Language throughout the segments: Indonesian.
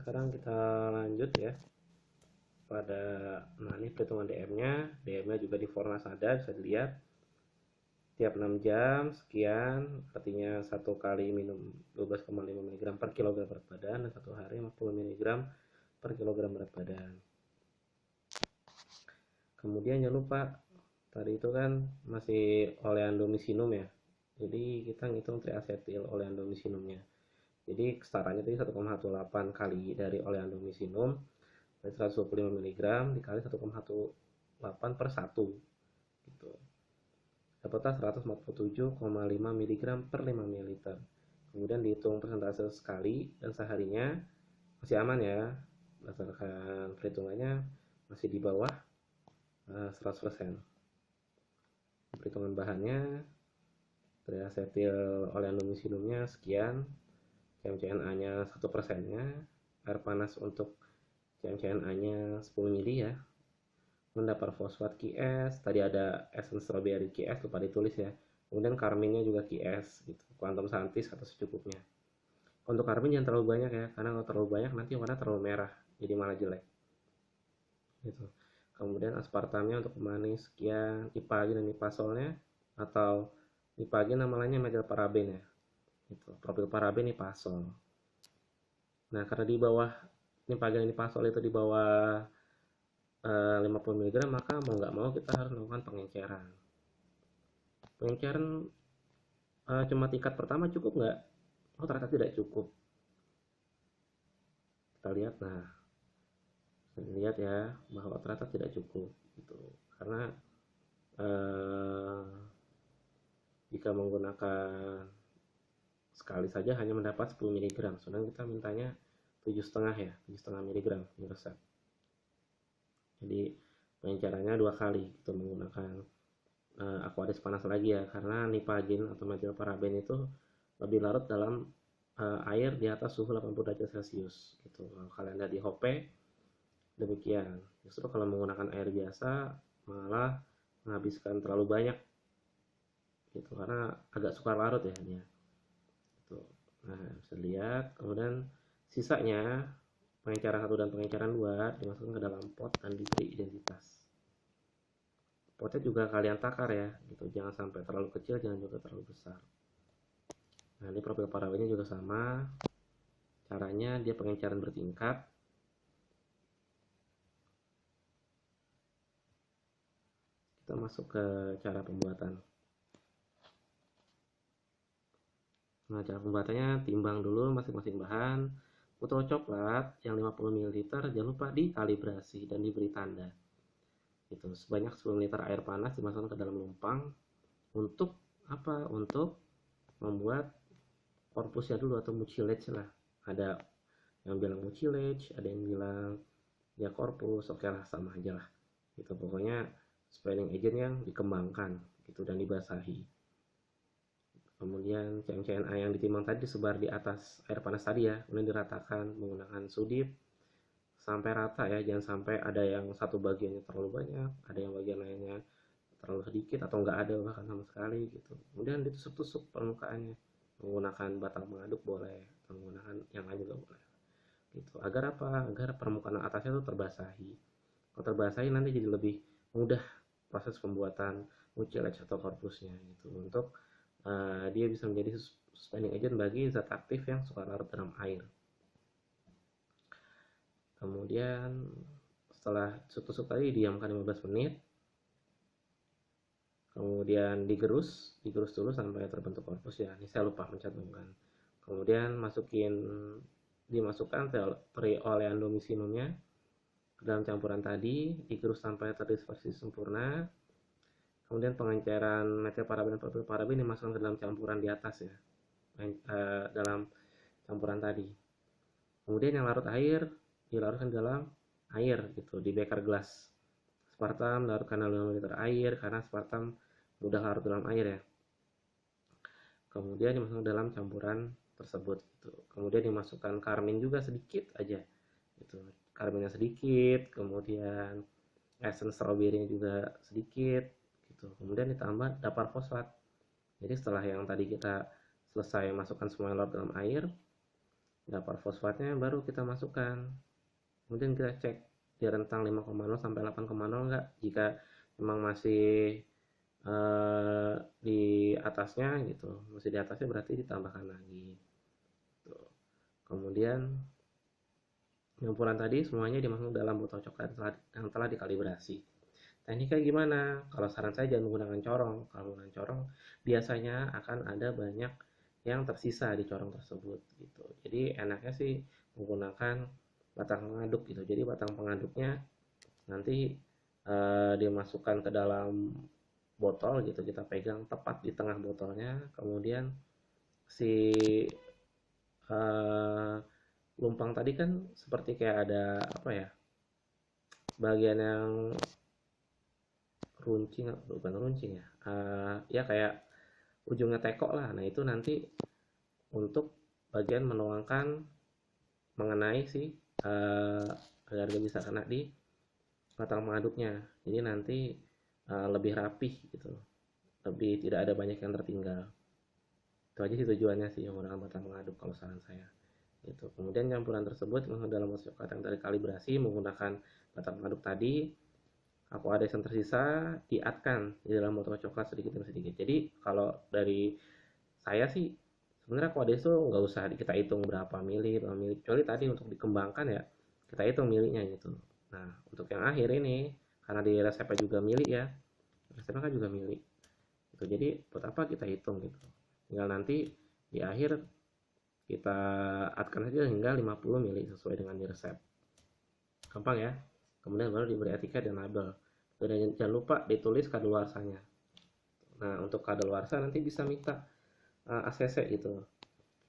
sekarang kita lanjut ya pada ini perhitungan DM-nya juga di Fornas ada, bisa dilihat tiap 6 jam sekian, artinya satu kali minum 12,5 mg per kilogram berat badan dan satu hari 50 mg per kilogram berat badan. Kemudian jangan lupa tadi itu kan masih oleandomisinum ya, jadi kita ngitung triacetyl oleandomisinumnya. Jadi kesetaranya tadi 1,18 kali dari oleandomisinum dari 125 mg dikali 1,18 per 1 gitu. Dapatlah 147,5 mg per 5 ml. Kemudian dihitung persentase sekali dan seharinya masih aman ya. Berdasarkan perhitungannya masih di bawah 100%. Perhitungan bahannya triacetyl oleandomisinumnya sekian, CMCNA-nya 1%-nya, air panas untuk CMCNA-nya 10 ml ya. Mendapat fosfat QS, tadi ada essence strawberry QS lupa ditulis ya. Kemudian karminnya juga QS gitu. Quantum santis atau secukupnya. Untuk karmin jangan terlalu banyak ya, karena kalau terlalu banyak nanti warna terlalu merah, jadi malah jelek. Gitu. Kemudian aspartamnya untuk pemanis sekian, ipagin dan ipasolnya atau ipagin nama lainnya metilparaben ya. Gitu. Propilparaben ipasol. Nah, karena di bawah ipagin dan ipasol itu di bawah 50 mg, maka mau nggak mau kita harus melakukan pengenceran. Cuma tingkat pertama cukup nggak? Oh, ternyata tidak cukup. Kita lihat, lihat ya bahwa ternyata tidak cukup gitu. Karena jika menggunakan sekali saja hanya mendapat 10 mg, sedangkan kita mintanya 7,5 ya, 7,5 mg per resep. Jadi pengencerannya 2 kali itu menggunakan Aquadis panas lagi ya, karena nipagin atau metilparaben itu lebih larut dalam air di atas suhu 80 derajat Celcius gitu. Kalau kalian lihat di HOPE demikian. Justru kalau menggunakan air biasa malah menghabiskan terlalu banyak gitu, karena agak sukar larut ya dia gitu. Nah, bisa lihat. Kemudian sisanya pengenceran 1 dan pengenceran 2 dimasukkan ke dalam pot dan diberi identitas. Potnya juga kalian takar ya gitu, jangan sampai terlalu kecil, jangan juga terlalu besar. Nah, ini profil parabennya juga sama caranya, dia pengenceran bertingkat. Kita masuk ke cara pembuatan. Nah, cara pembuatannya timbang dulu masing-masing bahan. Botol coklat yang 50 ml jangan lupa dikalibrasi dan diberi tanda. Itu sebanyak 10 liter air panas dimasukkan ke dalam lumpang untuk apa? Untuk membuat korpusnya dulu atau mucilage lah. Ada yang bilang mucilage, ada yang bilang ya korpus, oke lah sama aja lah. Itu pokoknya spreading agent yang dikembangkan gitu dan dibasahi. Kemudian CMCNA yang ditimbang tadi disebar di atas air panas tadi ya, kemudian diratakan menggunakan sudip sampai rata ya, jangan sampai ada yang satu bagiannya terlalu banyak, ada yang bagian lainnya terlalu sedikit atau enggak ada bahkan sama sekali gitu. Kemudian ditusuk-tusuk permukaannya menggunakan batang mengaduk boleh, atau menggunakan yang lain juga boleh gitu. Agar apa? Agar permukaan atasnya itu terbasahi. Kalau terbasahi nanti jadi lebih mudah proses pembuatan mucilage atau korpusnya gitu, untuk dia bisa menjadi suspending agent bagi zat aktif yang suka larut dalam air. Kemudian setelah tusuk-tusuk tadi diamkan 15 menit, kemudian digerus dulu sampai terbentuk korpus ya. Ini saya lupa mencantumkan. Kemudian dimasukkan oleandomisinumnya ke dalam campuran tadi, digerus sampai terdispersi sempurna. Kemudian pengenceran metilparaben dan propilparaben dimasukkan ke dalam campuran di atas ya, dalam campuran tadi. Kemudian yang larut air dilarutkan dalam air gitu, di beker gelas. Aspartam larutkan dalam 5 liter air karena aspartam mudah larut dalam air ya. Kemudian dimasukkan dalam campuran tersebut gitu. Kemudian dimasukkan karmin juga sedikit aja gitu. Karminnya sedikit, kemudian essence strawberry juga sedikit gitu. Kemudian ditambah dapar fosfat. Jadi setelah yang tadi kita selesai masukkan semua larut dalam air, Dapur fosfatnya baru kita masukkan. Kemudian kita cek di rentang 5,0 sampai 8,0 enggak. Jika memang masih di atasnya gitu, masih di atasnya berarti ditambahkan lagi. Kemudian campuran tadi semuanya dimasukkan dalam botol coklat yang telah dikalibrasi. Tekniknya gimana? Kalau saran saya jangan menggunakan corong. Kalau menggunakan corong biasanya akan ada banyak yang tersisa di corong tersebut gitu. Jadi enaknya sih menggunakan batang pengaduk gitu. Jadi batang pengaduknya nanti dimasukkan ke dalam botol gitu, kita pegang tepat di tengah botolnya, kemudian si uh, lumpang tadi kan seperti kayak ada apa ya, bagian yang runcing, bukan runcing ya, ya kayak ujungnya teko lah. Nah itu nanti untuk bagian menuangkan mengenai si agar gak bisa kena di batang mengaduknya. Jadi nanti lebih rapih gitu, lebih tidak ada banyak yang tertinggal. Itu aja sih tujuannya sih menggunakan batang mengaduk kalau saran saya gitu. Kemudian campuran tersebut masuk dalam botol coklat yang terkalibrasi menggunakan batang mengaduk tadi. Aquades yang tersisa diatkan di dalam botol coklat sedikit demi sedikit. Jadi kalau dari saya sih sebenarnya aquades itu nggak usah kita hitung berapa mili, kecuali tadi untuk dikembangkan ya kita hitung milinya gitu. Nah untuk yang akhir ini karena di resepnya juga mili ya, resepnya kan juga mili gitu. Jadi buat apa kita hitung gitu, tinggal nanti di akhir kita atkan saja hingga 50 mili sesuai dengan di resep, gampang ya. Kemudian baru diberi etiket dan label, dan jangan lupa ditulis kadaluarsanya. Nah untuk kadaluarsa nanti bisa minta ACC gitu,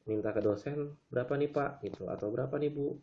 minta ke dosen berapa nih pak gitu, atau berapa nih bu